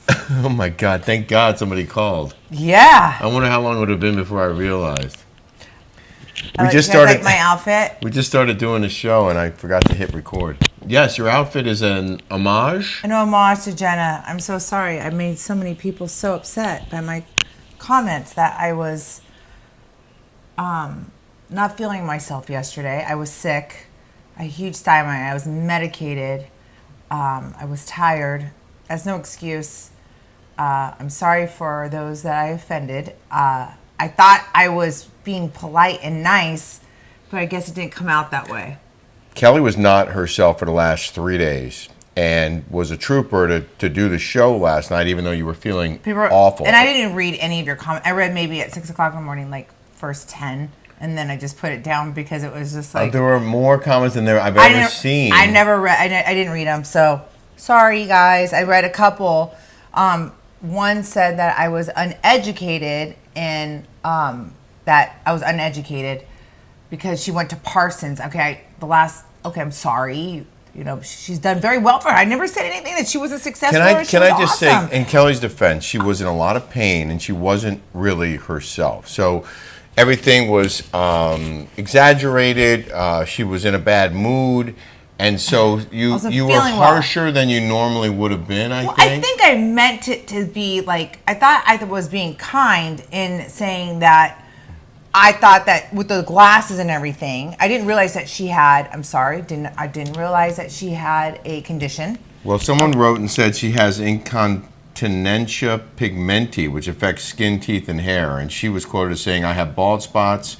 Oh my God! Thank God somebody called. Yeah. I wonder how long it would have been before I realized. You guys like my outfit? We just started doing the show, and I forgot to hit record. Yes, your outfit is an homage. An homage to Jenna. I'm so sorry. I made so many people so upset by my comments that I was not feeling myself yesterday. I was sick. A huge thyroid. I was medicated. I was tired. That's no excuse. I'm sorry for those that I offended. I thought I was being polite and nice, but I guess it didn't come out that way. Kelly was not herself for the last 3 days and was a trooper to do the show last night, even though you were feeling awful. And I didn't read any of your comments. I read maybe at 6 o'clock in the morning, like first 10, and then I just put it down because it was just like... there were more comments than I've ever seen. I never read... I didn't read them, so sorry, guys. I read a couple. One said that I was uneducated and that I was uneducated because she went to Parsons. Okay, I'm sorry. You know, she's done very well for her. I never said anything that she was a success story. Can I just say, in Kelly's defense, she was in a lot of pain and she wasn't really herself. So everything was exaggerated. She was in a bad mood. And so you were harsher than you normally would have been, I think. I think I meant it to be like, I thought I was being kind in saying that I thought that with the glasses and everything, I didn't realize that she had, I didn't realize that she had a condition. Well, someone wrote and said she has incontinentia pigmenti, which affects skin, teeth, and hair. And she was quoted as saying, I have bald spots,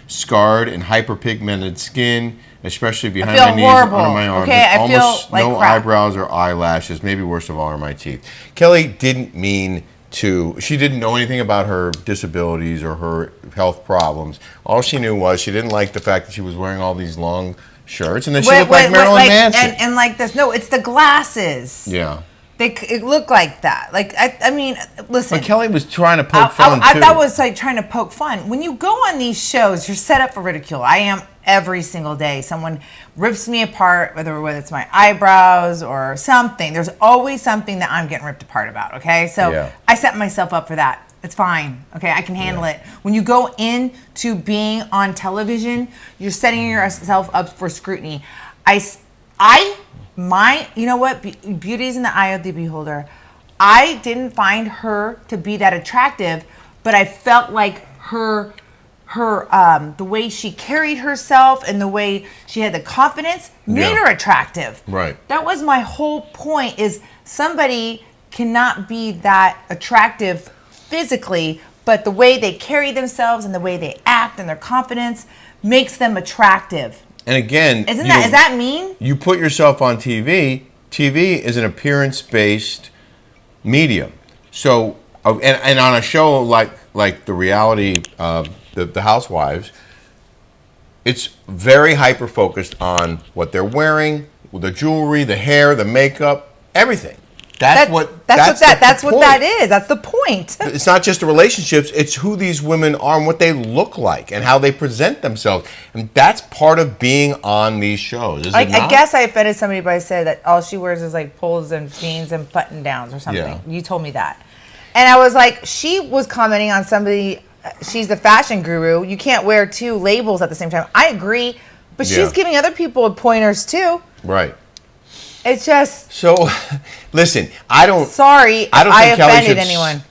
scarred and hyperpigmented skin, especially behind my knees, under my arms. Okay, I almost feel like no crap. Eyebrows or eyelashes. Maybe worst of all are my teeth. Kelly didn't mean to. She didn't know anything about her disabilities or her health problems. All she knew was she didn't like the fact that she was wearing all these long shirts, and then she looked like Marilyn Manson. And like this. No, it's the glasses. Yeah. It looked like that. Like, I mean, listen. But Kelly was trying to poke fun, too. I thought it was like trying to poke fun. When you go on these shows, you're set up for ridicule. I am every single day. Someone rips me apart, whether it's my eyebrows or something. There's always something that I'm getting ripped apart about, okay? So I set myself up for that. It's fine, okay? I can handle it. When you go into being on television, you're setting yourself up for scrutiny. You know what? Beauty is in the eye of the beholder. I didn't find her to be that attractive, but I felt like her the way she carried herself and the way she had the confidence made her attractive. Right. That was my whole point, is somebody cannot be that attractive physically, but the way they carry themselves and the way they act and their confidence makes them attractive. And again, is that mean? You put yourself on TV. TV is an appearance-based medium. So, and on a show like the reality of the Housewives, it's very hyper-focused on what they're wearing, the jewelry, the hair, the makeup, everything. That's what that is. That's the point. It's not just the relationships, it's who these women are and what they look like and how they present themselves. And that's part of being on these shows, is it not? I guess I offended somebody by saying that all she wears is like polos and jeans and button downs or something. Yeah. You told me that. And I was like, she was commenting on somebody, she's the fashion guru. You can't wear two labels at the same time. I agree, but she's giving other people pointers too. Right. It's just... So, listen, I don't think I offended anyone.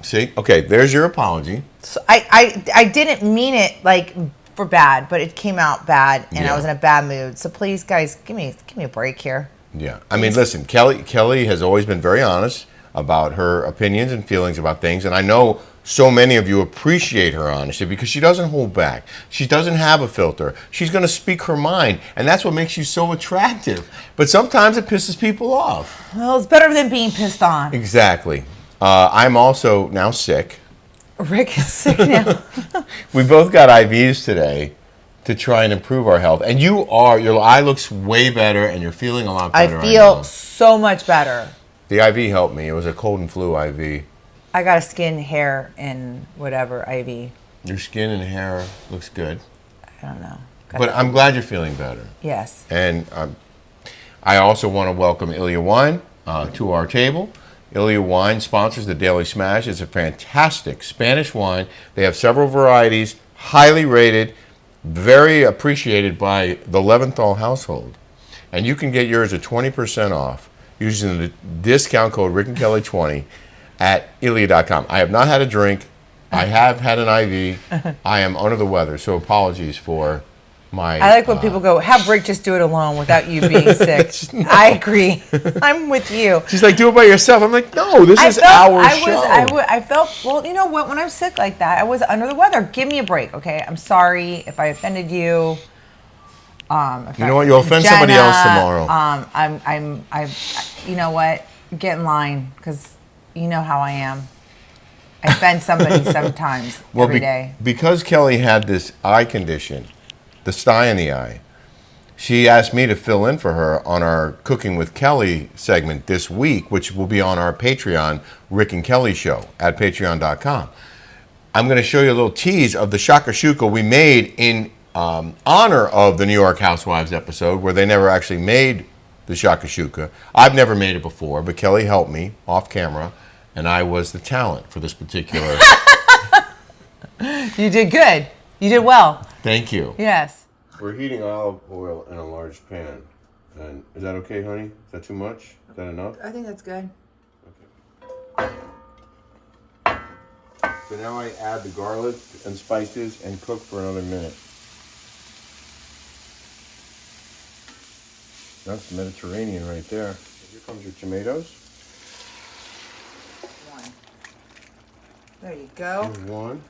See? Okay, there's your apology. So I didn't mean it like for bad, but it came out bad, and I was in a bad mood. So please, guys, give me a break here. Yeah. I mean, listen, Kelly has always been very honest about her opinions and feelings about things, and I know so many of you appreciate her honesty because she doesn't hold back. She doesn't have a filter. She's going to speak her mind, and that's what makes you so attractive. But sometimes it pisses people off. Well, it's better than being pissed on. Exactly. I'm also now sick. Rick is sick now. We both got IVs today to try and improve our health. And your eye looks way better, and you're feeling a lot better. I feel so much better. The IV helped me. It was a cold and flu IV. I got a skin, hair, and whatever IV. Your skin and hair looks good. I don't know. But I'm glad you're feeling better. Yes. And I also want to welcome Ilya Wine to our table. Ilia Wine sponsors the Daily Smash. It's a fantastic Spanish wine. They have several varieties, highly rated, very appreciated by the Leventhal household. And you can get yours at 20% off using the discount code RickandKelly20 at Ilia.com. I have not had a drink. I have had an IV. I am under the weather, so apologies for my... I like when people go, have Rick just do it alone without you being sick. I agree. I'm with you. She's like, do it by yourself. I'm like, no, this is our show. I felt, well, you know what? When I was sick like that, I was under the weather. Give me a break, okay? I'm sorry if I offended you. You know what? You'll offend somebody else tomorrow. You know what? Get in line, because you know how I am. I offend somebody sometimes every day. Because Kelly had this eye condition, the sty in the eye, she asked me to fill in for her on our Cooking with Kelly segment this week, which will be on our Patreon, Rick and Kelly Show, at patreon.com. I'm going to show you a little tease of the shakshuka we made in honor of the New York Housewives episode, where they never actually made the shakshuka. I've never made it before, but Kelly helped me off camera, and I was the talent for this particular... You did good. You did well. Thank you. Yes. We're heating olive oil in a large pan. And is that okay, honey? Is that too much? Is that enough? I think that's good. Okay. So now I add the garlic and spices and cook for another minute. That's Mediterranean right there. Here comes your tomatoes. One. There you go. Here's one.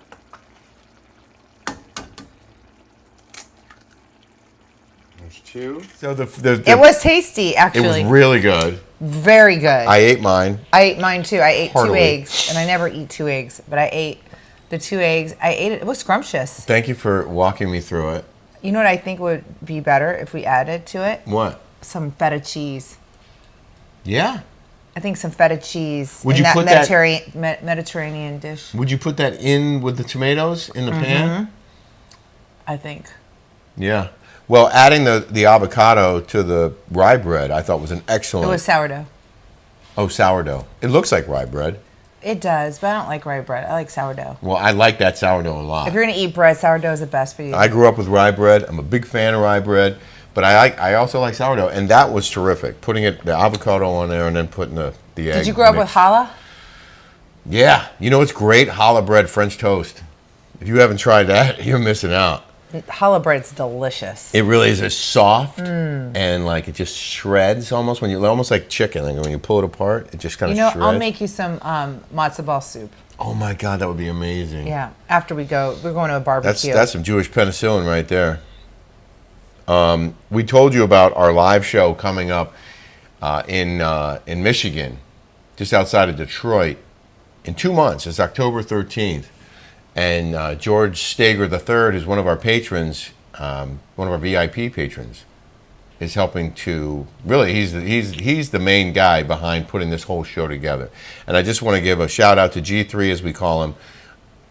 There's two. So it was tasty, actually. It was really good. Very good. I ate mine. I ate mine too. I ate Heartily. 2 eggs, and I never eat 2 eggs, but I ate the 2 eggs. I ate it. It was scrumptious. Thank you for walking me through it. You know what I think would be better if we added to it? What? Some feta cheese. Yeah. I think some feta cheese Would in you that put Mediterranean dish. Would you put that in with the tomatoes in the pan? I think. Yeah. Well, adding the avocado to the rye bread, I thought was an excellent... It was sourdough. Oh, sourdough. It looks like rye bread. It does, but I don't like rye bread. I like sourdough. Well, I like that sourdough a lot. If you're going to eat bread, sourdough is the best for you. I grew up with rye bread. I'm a big fan of rye bread, but I also like sourdough, and that was terrific. Putting the avocado on there and then putting the egg. Did you grow up with challah? Yeah. You know what's great? Challah bread French toast. If you haven't tried that, you're missing out. Challah bread's delicious. It really is. It's soft and like it just shreds almost when you almost like chicken. Like when you pull it apart, it just kind of shreds. I'll make you some matzo ball soup. Oh my God, that would be amazing. Yeah. After we're going to a barbecue. That's some Jewish penicillin right there. We told you about our live show coming up in Michigan, just outside of Detroit, in 2 months. It's October 13th. And George Stager III is one of our patrons, one of our VIP patrons, is helping to really he's the main guy behind putting this whole show together. And I just want to give a shout out to G3, as we call him.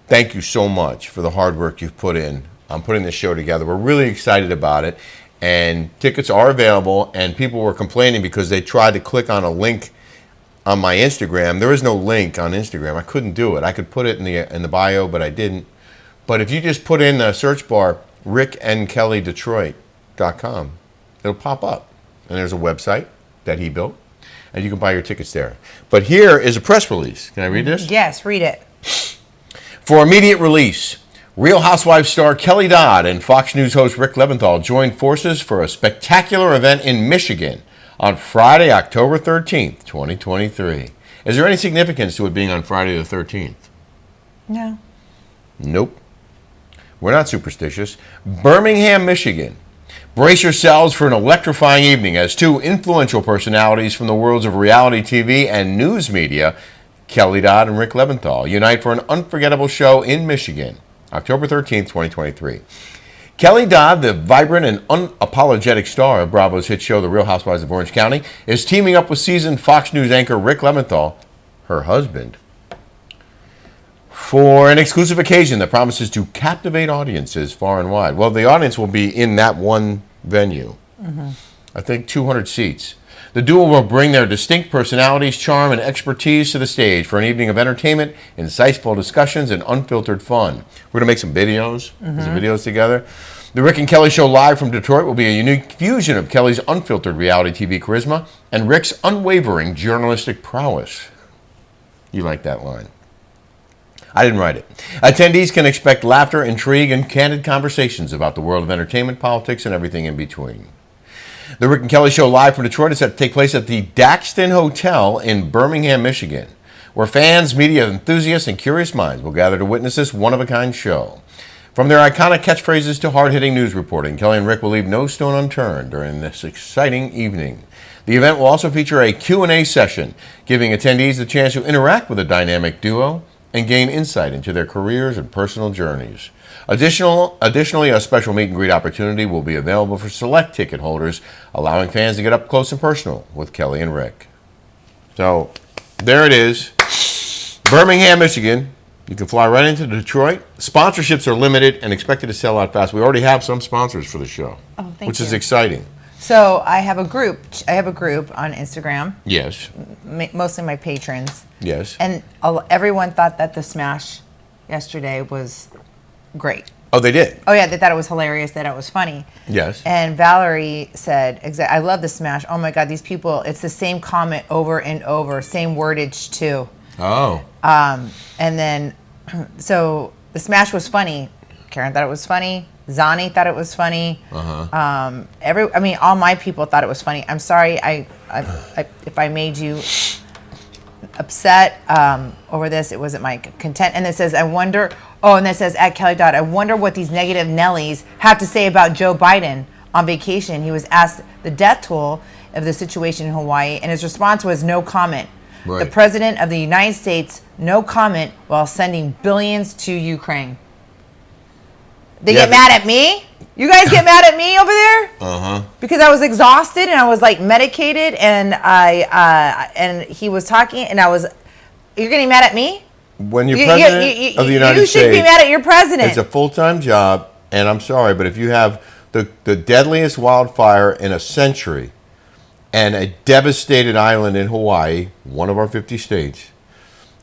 Thank you so much for the hard work you've put in on putting this show together. We're really excited about it, and tickets are available. And people were complaining because they tried to click on a link on my Instagram. There is no link on Instagram. I couldn't do it. I could put it in the bio, but I didn't. But if you just put in the search bar rickandkellydetroit.com, it'll pop up. And there's a website that he built, and you can buy your tickets there. But here is a press release. Can I read this? Yes, read it. For immediate release, Real Housewives star Kelly Dodd and Fox News host Rick Leventhal joined forces for a spectacular event in Michigan on Friday, October 13th, 2023. Is there any significance to it being on Friday the 13th? No. Nope. We're not superstitious. Birmingham, Michigan. Brace yourselves for an electrifying evening as two influential personalities from the worlds of reality TV and news media, Kelly Dodd and Rick Leventhal, unite for an unforgettable show in Michigan, October 13th, 2023. Kelly Dodd, the vibrant and unapologetic star of Bravo's hit show The Real Housewives of Orange County, is teaming up with seasoned Fox News anchor Rick Leventhal, her husband, for an exclusive occasion that promises to captivate audiences far and wide. Well, the audience will be in that one venue. I think 200 seats. The duo will bring their distinct personalities, charm, and expertise to the stage for an evening of entertainment, insightful discussions, and unfiltered fun. We're going to make some videos, together. The Rick and Kelly Show live from Detroit will be a unique fusion of Kelly's unfiltered reality TV charisma and Rick's unwavering journalistic prowess. You like that line. I didn't write it. Attendees can expect laughter, intrigue, and candid conversations about the world of entertainment, politics, and everything in between. The Rick and Kelly Show live from Detroit is set to take place at the Daxton Hotel in Birmingham, Michigan, where fans, media enthusiasts, and curious minds will gather to witness this one-of-a-kind show. From their iconic catchphrases to hard-hitting news reporting, Kelly and Rick will leave no stone unturned during this exciting evening. The event will also feature a Q&A session, giving attendees the chance to interact with a dynamic duo and gain insight into their careers and personal journeys. Additionally, a special meet and greet opportunity will be available for select ticket holders, allowing fans to get up close and personal with Kelly and Rick. So, there it is. Birmingham, Michigan. You can fly right into Detroit. Sponsorships are limited and expected to sell out fast. We already have some sponsors for the show, which is exciting. So I have a group. I have a group on Instagram. Yes. Mostly my patrons. Yes. And everyone thought that the smash yesterday was great. Oh, they did? Oh, yeah. They thought it was hilarious, that it was funny. Yes. And Valerie said, I love the smash. Oh, my God, these people, it's the same comment over and over, same wordage, too. Oh. And then, so the smash was funny. Karen thought it was funny. Zani thought it was funny. All my people thought it was funny. I'm sorry if I made you upset over this. It wasn't my content. And it says, and it says, at Kelly Dodd, I wonder what these negative Nellies have to say about Joe Biden on vacation. He was asked the death toll of the situation in Hawaii, and his response was no comment. Right. The President of the United States, no comment while sending billions to Ukraine. They get mad at me? You guys get mad at me over there? Because I was exhausted and I was like medicated, and and he was talking and you're getting mad at me? When you're president of the United States, you should be mad at your president. It's a full-time job, and I'm sorry, but if you have the deadliest wildfire in a century and a devastated island in Hawaii, one of our 50 states,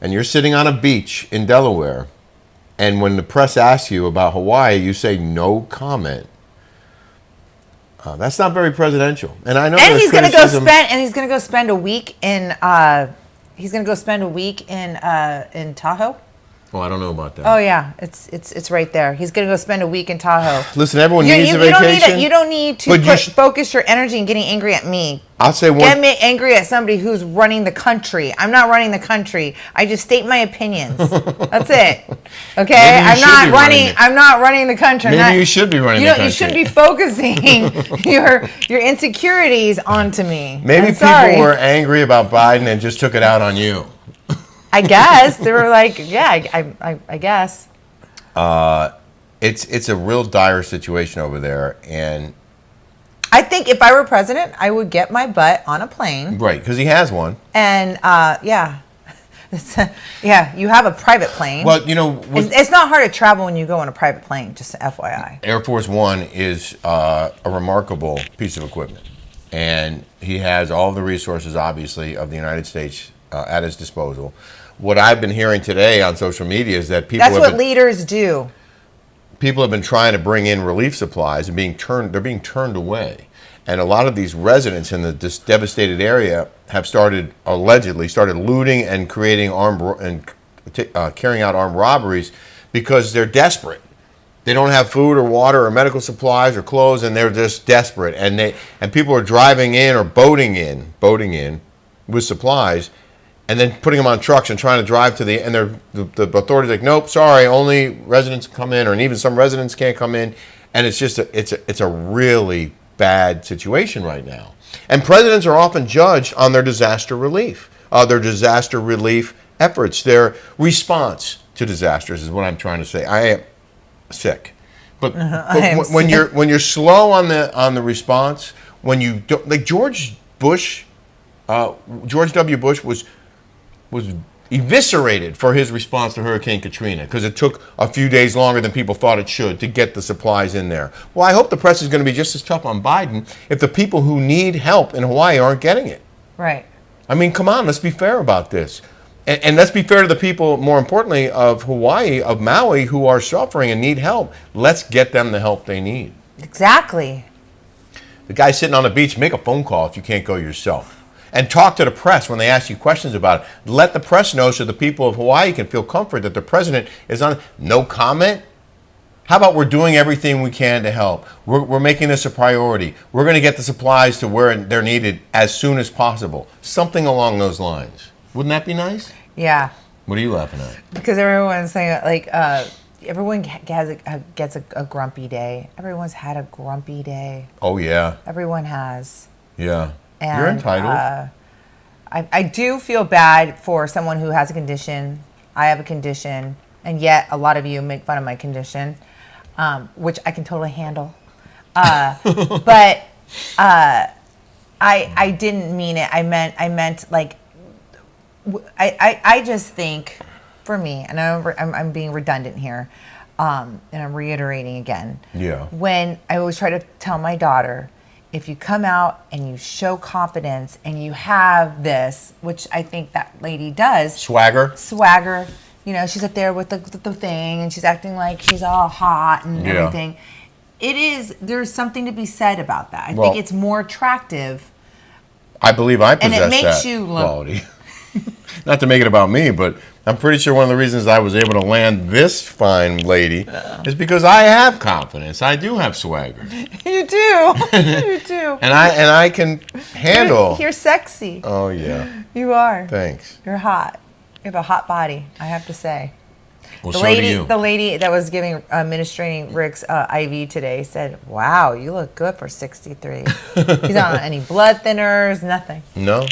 and you're sitting on a beach in Delaware, and when the press asks you about Hawaii, you say no comment. That's not very presidential. And I know. And he's going to go spend a week in. He's going to go spend a week in Tahoe. Oh, I don't know about that. Oh yeah, it's right there. He's going to go spend a week in Tahoe. Listen, everyone needs a vacation. You don't need to focus your energy in getting angry at me. I'll say one. Get me angry at somebody who's running the country. I'm not running the country. I just state my opinions. That's it. Okay, I'm not running the country. Maybe you should be running the country. You should be focusing your insecurities onto me. Maybe people were angry about Biden and just took it out on you. I guess they were like, yeah, I guess. It's a real dire situation over there, and I think if I were president, I would get my butt on a plane. Right, because he has one. And yeah, you have a private plane. Well, it's not hard to travel when you go on a private plane. Just FYI. Air Force One is a remarkable piece of equipment, and he has all the resources, obviously, of the United States at his disposal. What I've been hearing today on social media is that leaders do. People have been trying to bring in relief supplies and they're being turned away. And a lot of these residents in this devastated area have allegedly started looting and creating carrying out armed robberies because they're desperate. They don't have food or water or medical supplies or clothes, and they're just desperate. And people are driving in or boating in with supplies, and then putting them on trucks and trying to drive to the authorities are like, nope, sorry, only residents come in, or even some residents can't come in, and it's just it's a really bad situation right now. And presidents are often judged on their disaster relief efforts, their response to disasters is what I'm trying to say. I am sick, but when you're slow on the response, when you don't, like George W. Bush was eviscerated for his response to Hurricane Katrina because it took a few days longer than people thought it should to get the supplies in there. Well, I hope the press is going to be just as tough on Biden if the people who need help in Hawaii aren't getting it. Right. I mean, come on, let's be fair about this. And let's be fair to the people, more importantly, of Hawaii, of Maui, who are suffering and need help. Let's get them the help they need. Exactly. The guy sitting on the beach, make a phone call if you can't go yourself. And talk to the press when they ask you questions about it. Let the press know so the people of Hawaii can feel comfort that the president is on. No comment? How about we're doing everything we can to help? We're making this a priority. We're going to get the supplies to where they're needed as soon as possible. Something along those lines. Wouldn't that be nice? Yeah. What are you laughing at? Because everyone's saying, like, everyone gets a grumpy day. Everyone's had a grumpy day. Oh, yeah. Everyone has. Yeah. And, you're entitled. I do feel bad for someone who has a condition. I have a condition, and yet a lot of you make fun of my condition, which I can totally handle. But I didn't mean it. I meant like, I just think, for me, and I'm being redundant here, and I'm reiterating again. Yeah. When I always try to tell my daughter, if you come out and you show confidence and you have this, which I think that lady does. Swagger. You know, she's up there with the thing and she's acting like she's all hot and everything. There's something to be said about that. I think it's more attractive. I believe I possess and it makes that you quality. Not to make it about me, but I'm pretty sure one of the reasons I was able to land this fine lady is because I have confidence. I do have swagger. You do. You do. And I can handle. You're sexy. Oh, yeah. You are. Thanks. You're hot. You have a hot body, I have to say. Well, so do you. The lady that was administrating Rick's IV today said, "Wow, you look good for 63." He's not on any blood thinners, nothing. No.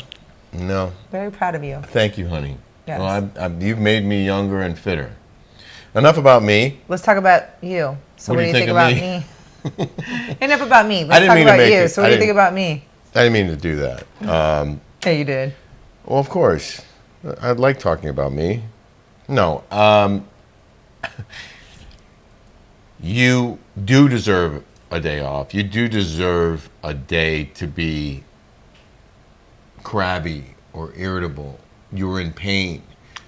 Very proud of you. Thank you, honey. Yes. Well, you've made me younger and fitter. Enough about me. Let's talk about you. So what do you think about me? Enough about me. Let's talk about you. So what do you think about me? I didn't mean to do that. Yeah, you did. Well, of course. I'd like talking about me. No. You do deserve a day off. You do deserve a day to be crabby or irritable. You're in pain.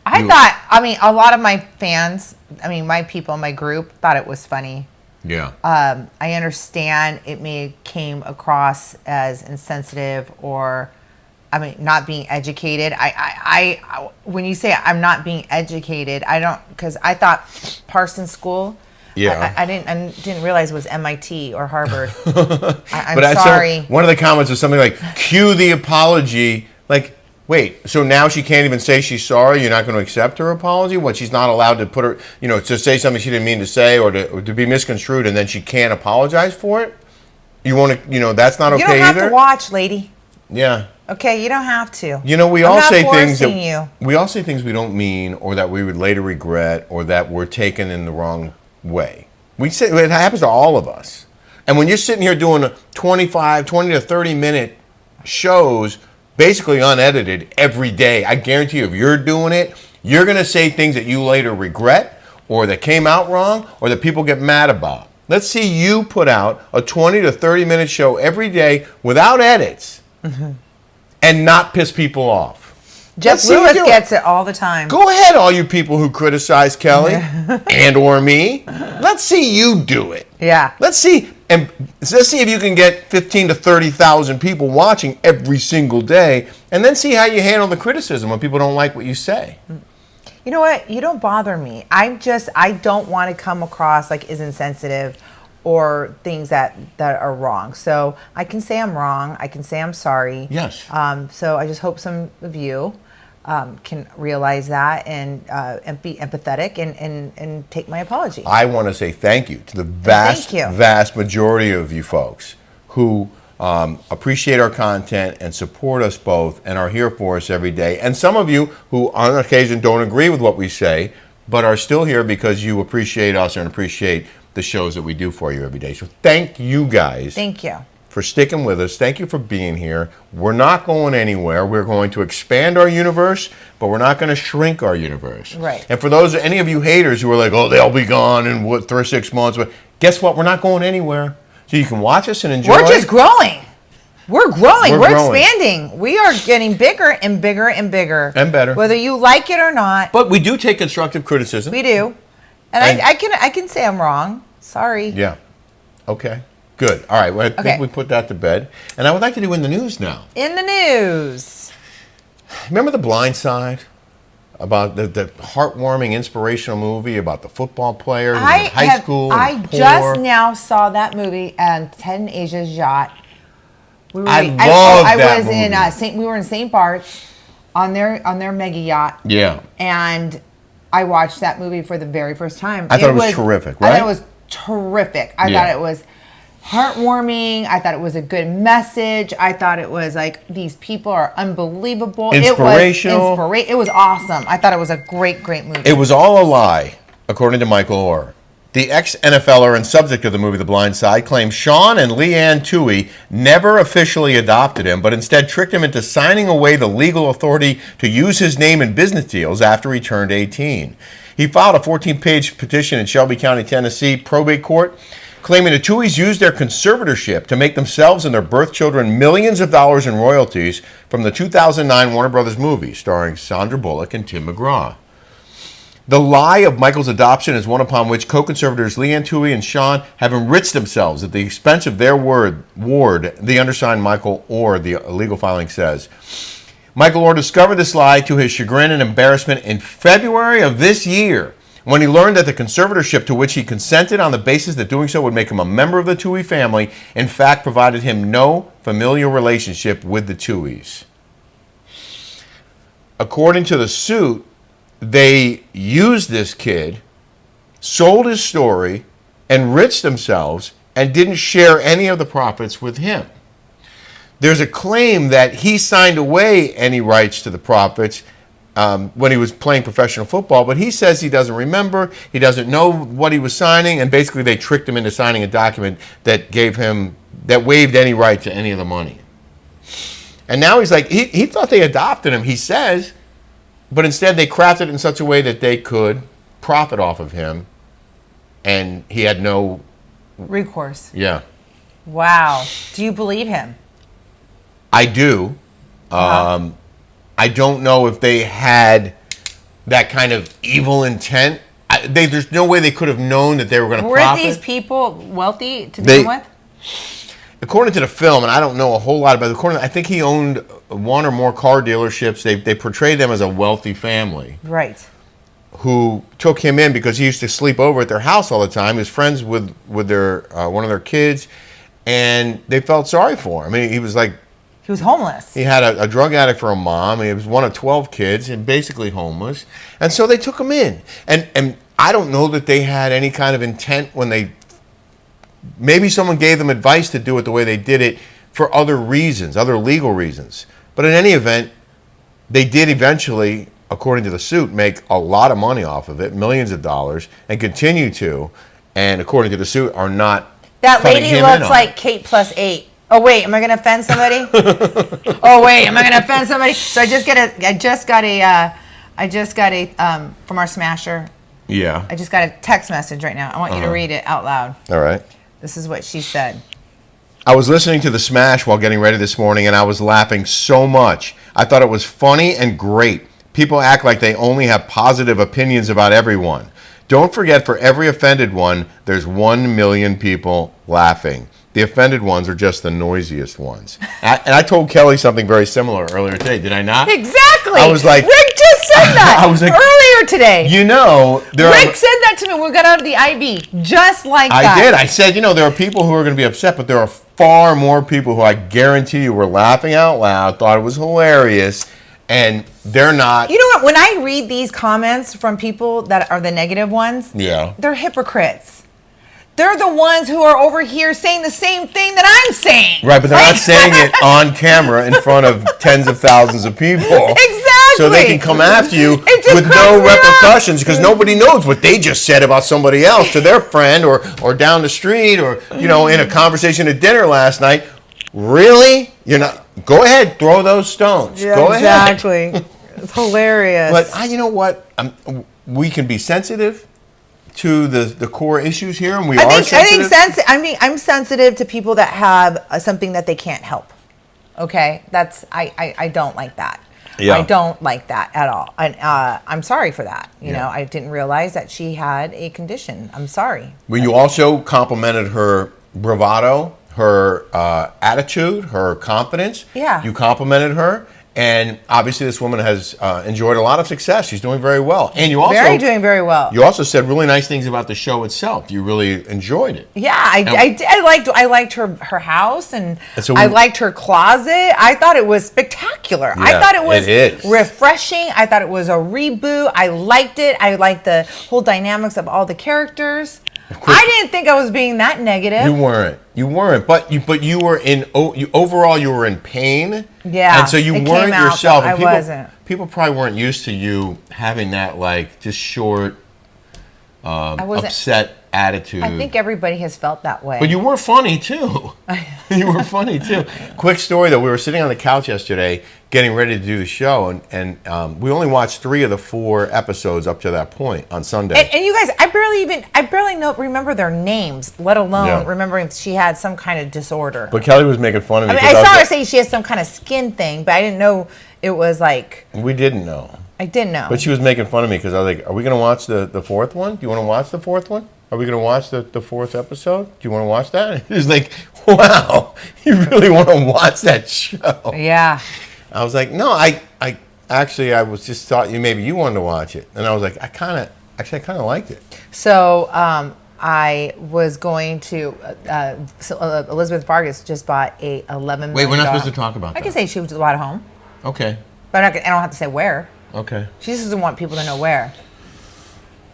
A lot of my fans, my people, my group thought it was funny. Yeah. I understand it came across as insensitive or, not being educated. I when you say I'm not being educated, I don't, because I thought Parsons School. Yeah. I didn't realize it was MIT or Harvard. I'm but sorry. One of the comments was something like, cue the apology. Like, wait, so now she can't even say she's sorry? You're not going to accept her apology? What, she's not allowed to put her, to say something she didn't mean to say or to be misconstrued and then she can't apologize for it? You want to, that's not okay either? You don't have to watch, lady. Yeah. Okay, you don't have to. We all say things we don't mean or that we would later regret or that we're taken in the wrong way. It happens to all of us. And when you're sitting here doing 20 to 30 minute shows, basically unedited every day, I guarantee you if you're doing it, you're going to say things that you later regret or that came out wrong or that people get mad about. Let's see you put out a 20 to 30 minute show every day without edits and not piss people off. Jeff Lewis gets it all the time. Go ahead, all you people who criticize Kelly and or me. Let's see you do it. Yeah. Let's see if you can get 15 to 30,000 people watching every single day, and then see how you handle the criticism when people don't like what you say. You know what? You don't bother me. I don't want to come across like is insensitive or things that are wrong. So I can say I'm wrong. I can say I'm sorry. Yes. So I just hope some of you can realize that and be empathetic and take my apology. I want to say thank you to the vast majority of you folks who appreciate our content and support us both and are here for us every day. And some of you who on occasion don't agree with what we say, but are still here because you appreciate us and appreciate the shows that we do for you every day. So thank you guys. Thank you. for sticking with us. Thank you for being here. We're not going anywhere. We're going to expand our universe, but we're not going to shrink our universe. Right. And for any of you haters who are like, oh, they'll be gone in 6 months. But guess what? We're not going anywhere. So you can watch us and enjoy. We're just growing. We're growing. We're growing. expanding. We are getting bigger and bigger and bigger. And better. Whether you like it or not. But we do take constructive criticism. We do. And I can say I'm wrong. Sorry. Yeah. Okay. Good. All right. Well, I think we put that to bed. And I would like to do in the news now. In the news. Remember The Blind Side? About the heartwarming, inspirational movie about the football player who's in high school. I just now saw that movie on Ted and Asia's yacht. We were, I love that movie. We were in St. Bart's on their mega yacht. Yeah. And I watched that movie for the very first time. I thought it was terrific, right? I thought it was terrific. I thought it was heartwarming. I thought it was a good message. I thought it was like, these people are unbelievable. Inspirational. It was awesome. I thought it was a great, great movie. It was all a lie, according to Michael Oher. The ex-NFLer and subject of the movie The Blind Side claims Sean and Leanne Toohey never officially adopted him, but instead tricked him into signing away the legal authority to use his name in business deals after he turned 18. He filed a 14-page petition in Shelby County, Tennessee probate court, claiming the Tooheys used their conservatorship to make themselves and their birth children millions of dollars in royalties from the 2009 Warner Brothers movie starring Sandra Bullock and Tim McGraw. The lie of Michael's adoption is one upon which co-conservators Leanne Toohey and Sean have enriched themselves at the expense of their ward, the undersigned Michael Oher, the legal filing says. Michael Oher discovered this lie to his chagrin and embarrassment in February of this year, when he learned that the conservatorship to which he consented on the basis that doing so would make him a member of the Toohey family, in fact provided him no familial relationship with the Tooheys. According to the suit, they used this kid, sold his story, enriched themselves, and didn't share any of the profits with him. There's a claim that he signed away any rights to the profits when he was playing professional football, but he says he doesn't remember, he doesn't know what he was signing, and basically they tricked him into signing a document that waived any right to any of the money. And now he's like, he thought they adopted him, he says, but instead they crafted it in such a way that they could profit off of him, and he had no recourse. Yeah. Wow. Do you believe him? I do. I don't know if they had that kind of evil intent. There's no way they could have known that they were going to profit. Were these people wealthy to begin with? According to the film, and I don't know a whole lot about it, I think he owned one or more car dealerships. They portrayed them as a wealthy family. Right. Who took him in because he used to sleep over at their house all the time. He was friends with their one of their kids, and they felt sorry for him. I mean, he was homeless. He had a drug addict for a mom. He was one of 12 kids and basically homeless. And so they took him in. And I don't know that they had any kind of intent when maybe someone gave them advice to do it the way they did it for other reasons, other legal reasons. But in any event, they did eventually, according to the suit, make a lot of money off of it, millions of dollars, and continue to. And according to the suit, are not. That lady looks like Kate plus 8. Oh wait, am I going to offend somebody? So I just got a from our smasher. Yeah. I just got a text message right now. I want you to read it out loud. All right. This is what she said. I was listening to The Smash while getting ready this morning, and I was laughing so much. I thought it was funny and great. People act like they only have positive opinions about everyone. Don't forget, for every offended one, there's 1 million people laughing. The offended ones are just the noisiest ones. And I told Kelly something very similar earlier today. Did I not? Exactly. I was like, Rick just said that I was like, earlier today. You know, Rick said that to me when we got out of the IV, just like that. I did. I said, there are people who are going to be upset, but there are far more people who I guarantee you were laughing out loud, thought it was hilarious, and they're not. You know what? When I read these comments from people that are the negative ones, they're hypocrites. They're the ones who are over here saying the same thing that I'm saying. Right, but they're not saying it on camera in front of tens of thousands of people. Exactly. So they can come after you with no repercussions because nobody knows what they just said about somebody else to their friend or down the street or, in a conversation at dinner last night. Really? You're not. Go ahead, throw those stones. Yeah, Go ahead. exactly. It's hilarious. But you know what? We can be sensitive to the core issues here, and I'm sensitive to people that have something that they can't help. Okay, I don't like that. Yeah. I don't like that at all. And I'm sorry for that. You know, I didn't realize that she had a condition. I'm sorry. Well, you also complimented her bravado, her attitude, her confidence. Yeah. You complimented her. And obviously, this woman has enjoyed a lot of success. She's doing very well. And you also doing very well. You also said really nice things about the show itself. You really enjoyed it. Yeah, I liked her house, and so I liked her closet. I thought it was spectacular. Yeah, I thought it was is. refreshing. I thought it was a reboot. I liked it. I liked the whole dynamics of all the characters. I didn't think I was being that negative. You weren't. But you were overall you were in pain. Yeah. And so you weren't yourself. I wasn't. People probably weren't used to you having that like just short, upset attitude. I think everybody has felt that way. But you were funny too. You were funny too. Quick story though, we were sitting on the couch yesterday getting ready to do the show, and we only watched 3 of the 4 episodes up to that point on Sunday. And you guys, I barely remember their names, let alone remembering she had some kind of disorder. But Kelly was making fun of me. I mean, I saw her say she has some kind of skin thing, but I didn't know it was like. We didn't know. I didn't know. But she was making fun of me because I was like, "Are we going to watch the 4th one? Do you want to watch the 4th one? Are we going to watch the 4th episode? Do you want to watch that?" It was like, "Wow, you really want to watch that show?" Yeah. I was like, "No, I was just thought maybe you wanted to watch it," and I was like, "I kind of liked it." So I was going to. Elizabeth Vargas just bought a $11 million. Wait, we're not supposed to talk about that. I can say she was bought a home. Okay. But I don't have to say where. Okay. She just doesn't want people to know where.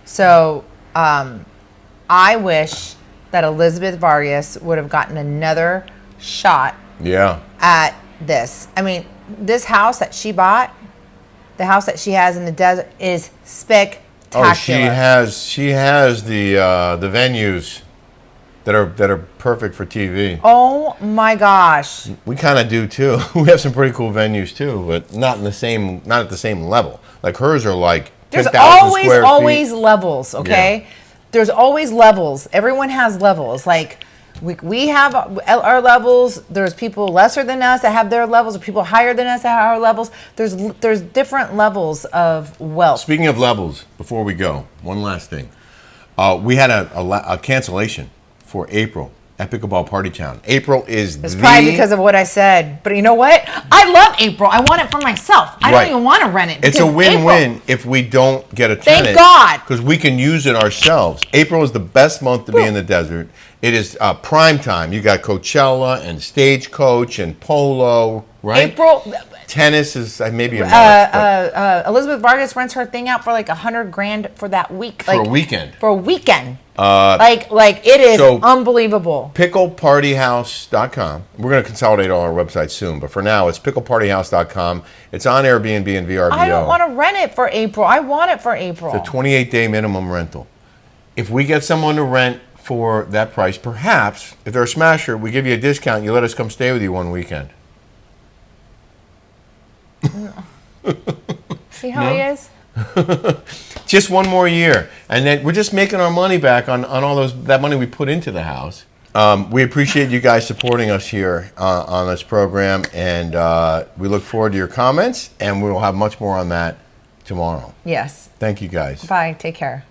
So I wish that Elizabeth Vargas would have gotten another shot. Yeah. At this. I mean, this house that she bought, the house that she has in the desert, is spectacular. Oh, she has the venues that are perfect for TV. Oh my gosh. We kind of do too. We have some pretty cool venues too, but not at the same level. Like hers are like 10,000 square feet. always levels, okay? Yeah. There's always levels. Everyone has levels. Like we have our levels. There's people lesser than us that have their levels, or people higher than us that have our levels. There's different levels of wealth. Speaking of levels, before we go, one last thing. We had a cancellation for April at Pickleball Party Town. April is It's probably because of what I said. But you know what? I love April. I want it for myself. I don't even want to rent it. It's a win-win if we don't get a tenant. Thank God. Because we can use it ourselves. April is the best month to be in the desert. It is prime time. You got Coachella and Stagecoach and Polo, right? April. Tennis is maybe a month. Elizabeth Vargas rents her thing out for like $100,000 for that week. For a weekend. For a weekend. Like it is unbelievable. Picklepartyhouse.com. We're going to consolidate all our websites soon, but for now, it's picklepartyhouse.com. It's on Airbnb and VRBO. I don't want to rent it for April. I want it for April. It's a 28-day minimum rental. If we get someone to rent for that price, perhaps, if they're a smasher, we give you a discount. You let us come stay with you one weekend. See how he is? Just one more year, and then we're just making our money back on all that money we put into the house. We appreciate you guys supporting us here on this program, and we look forward to your comments, and we will have much more on that tomorrow. Yes. Thank you guys. Bye. Take care.